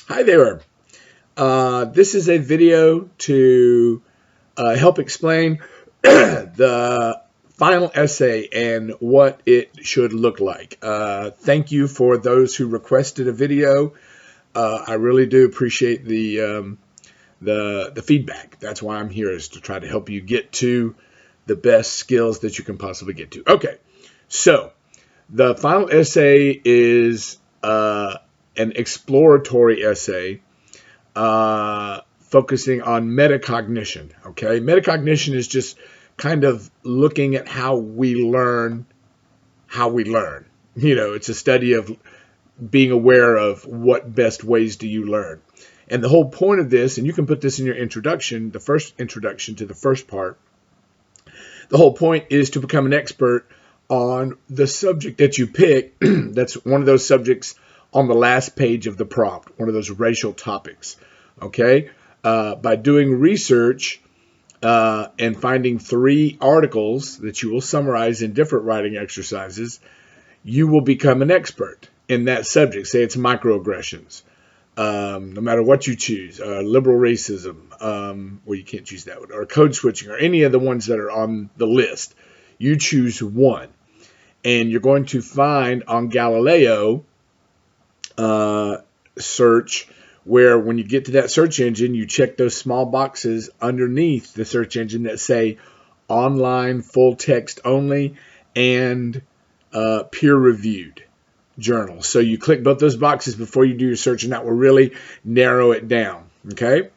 Hi there. This is a video to help explain the final essay and what it should look like. Thank you for those who requested a video. I really do appreciate the feedback. That's why I'm here, is to try to help you get to the best skills that you can possibly get to. Okay, so the final essay is an exploratory essay focusing on metacognition. Okay, metacognition is just kind of looking at how we learn how we learn. It's a study of being aware of what best ways do you learn. And the whole point of this, and you can put this in your introduction, the first introduction to the first part, the whole point is to become an expert on the subject that you pick. That's one of those subjects on the last page of the prompt, one of those racial topics. Okay, by doing research and finding 3 articles that you will summarize in different writing exercises, you will become an expert in that subject. Say it's microaggressions, no matter what you choose, liberal racism, well, you can't choose that one, or code switching, or any of the ones that are on the list. You choose one, and you're going to find on Galileo search, where when you get to that search engine, you check those small boxes underneath the search engine that say online, full text only, and peer-reviewed journal. So you click both those boxes before you do your search, and that will really narrow it down. Okay,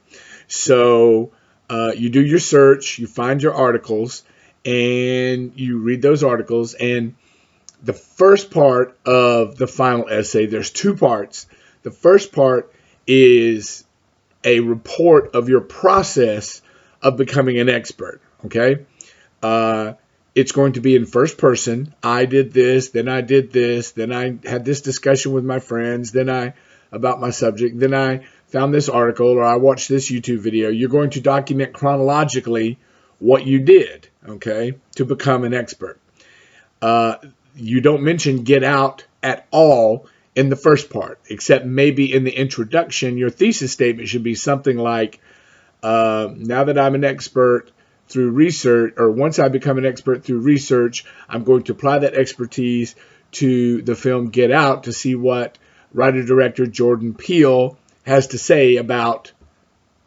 so you do your search, you find your articles, and you read those articles. And the first part of the final essay, there's 2 parts. The first part is a report of your process of becoming an expert. Okay, it's going to be in first person. I did this, then I did this, then I had this discussion with my friends, then about my subject, then I found this article, or I watched this YouTube video. You're going to document chronologically what you did, okay, to become an expert. You don't mention get out at all in the first part, except maybe in the introduction. Your thesis statement should be something like, now that I'm an expert through research, or once I become an expert through research, I'm going to apply that expertise to the film Get Out to see what writer-director Jordan Peele has to say about,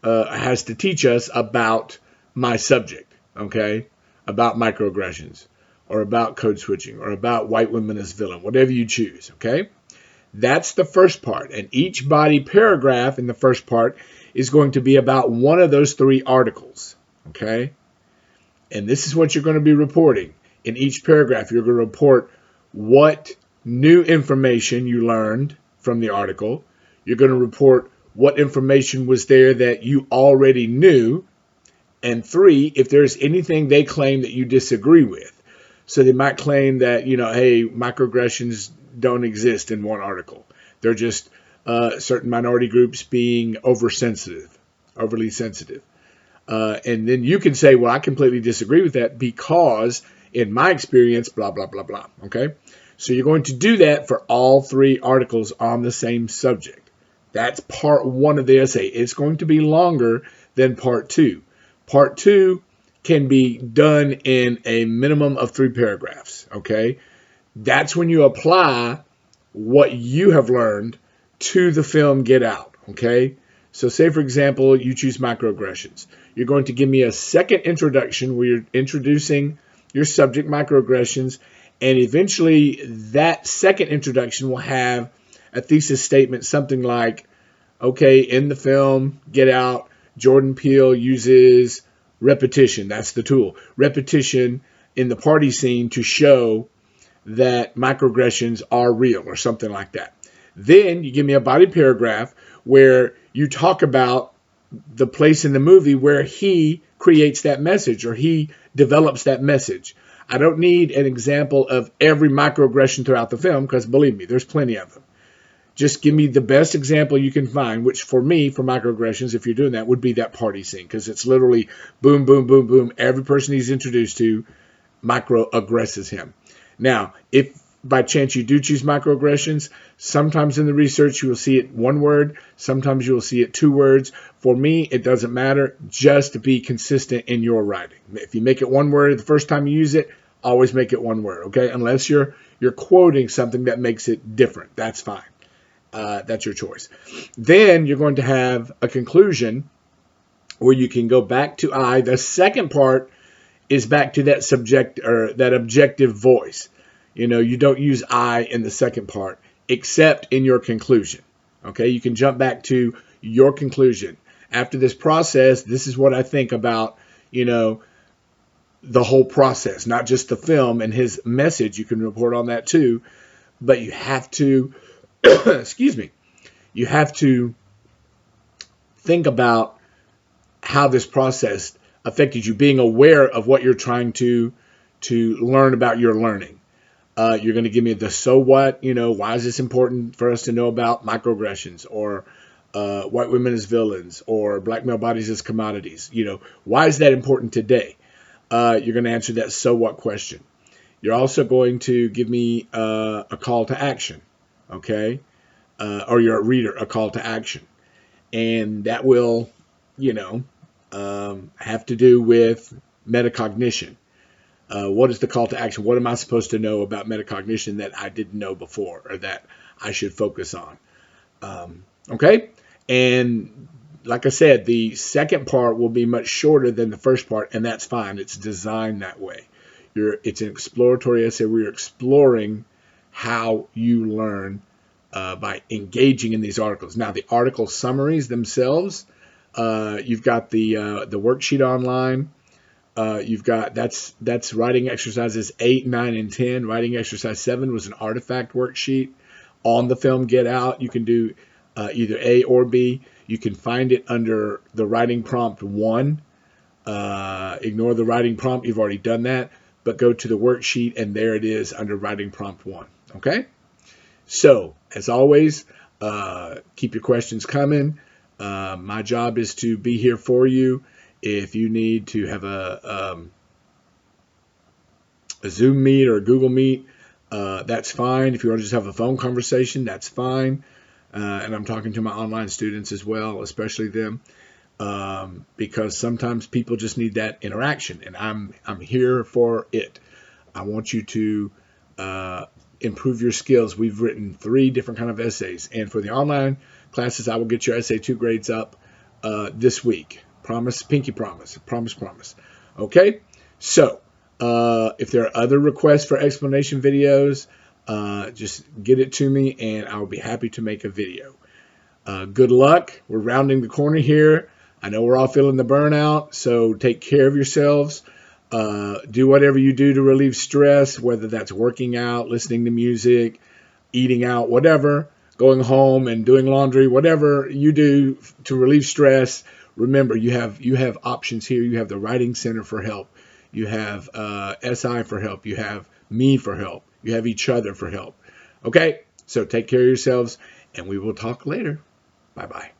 has to teach us about my subject, okay, about microaggressions, or about code switching, or about white women as villain, whatever you choose, okay? That's the first part. And each body paragraph in the first part is going to be about one of those 3 articles, okay? And this is what you're going to be reporting. In each paragraph, you're going to report what new information you learned from the article. You're going to report what information was there that you already knew. And 3, if there's anything they claim that you disagree with. So they might claim that, hey, microaggressions don't exist in one article. They're just certain minority groups being overly sensitive. And then you can say, well, I completely disagree with that because in my experience, blah, blah, blah, blah. Okay. So you're going to do that for all 3 articles on the same subject. That's part 1 of the essay. It's going to be longer than part 2. Part 2 can be done in a minimum of 3 paragraphs. Okay. That's when you apply what you have learned to the film Get Out. Okay. So say, for example, you choose microaggressions. You're going to give me a second introduction where you're introducing your subject, microaggressions, and eventually that second introduction will have a thesis statement, something like, okay, in the film Get Out, Jordan Peele uses repetition. That's the tool. Repetition in the party scene to show that microaggressions are real, or something like that. Then you give me a body paragraph where you talk about the place in the movie where he creates that message, or he develops that message. I don't need an example of every microaggression throughout the film, because believe me, there's plenty of them. Just give me the best example you can find, which for me, for microaggressions, if you're doing that, would be that party scene, because it's literally boom, boom, boom, boom. Every person he's introduced to microaggresses him. Now, if by chance you do choose microaggressions, sometimes in the research you will see it one word, sometimes you will see it two words. For me, it doesn't matter, just to be consistent in your writing. If you make it one word the first time you use it, always make it one word, okay? Unless you're quoting something that makes it different, that's fine. That's your choice. Then you're going to have a conclusion where you can go back to I. The second part is back to that subject or that objective voice. You know, you don't use I in the second part, except in your conclusion. Okay, you can jump back to your conclusion. After this process, this is what I think about, you know, the whole process, not just the film and his message. You can report on that too, but you have to, excuse me, you have to think about how this process affected you, being aware of what you're trying to learn about your learning. You're going to give me the so what, you know, why is this important for us to know about microaggressions, or white women as villains, or black male bodies as commodities? You know, why is that important today? You're going to answer that so what question. You're also going to give me a call to action, okay? Or your reader a call to action. And that will, you know, have to do with metacognition. What is the call to action? What am I supposed to know about metacognition that I didn't know before, or that I should focus on? Okay? And like I said, the second part will be much shorter than the first part, and that's fine. It's designed that way. It's an exploratory essay where you're exploring how you learn by engaging in these articles. Now, the article summaries themselves, you've got the worksheet online. You've got that's writing exercises 8, 9, and 10. Writing exercise 7 was an artifact worksheet on the film Get Out. You can do either A or B. You can find it under the writing prompt 1. Ignore the writing prompt. You've already done that. But go to the worksheet, and there it is under writing prompt 1. Okay? So, as always, keep your questions coming. My job is to be here for you. If you need to have a Zoom meet or a Google Meet, that's fine. If you want to just have a phone conversation, that's fine. And I'm talking to my online students as well, especially them, because sometimes people just need that interaction, and I'm here for it. I want you to improve your skills. We've written 3 different kind of essays, and for the online classes, I will get your essay 2 grades up this week. Promise, pinky promise, promise. Okay, so if there are other requests for explanation videos, just get it to me, and I'll be happy to make a video. Good luck. We're rounding the corner here. I know we're all feeling the burnout, so take care of yourselves. Do whatever you do to relieve stress, whether that's working out, listening to music, eating out, whatever, going home and doing laundry, whatever you do to relieve stress. Remember, you have options here. You have the Writing Center for help. You have SI for help. You have me for help. You have each other for help. Okay, so take care of yourselves, and we will talk later. Bye-bye.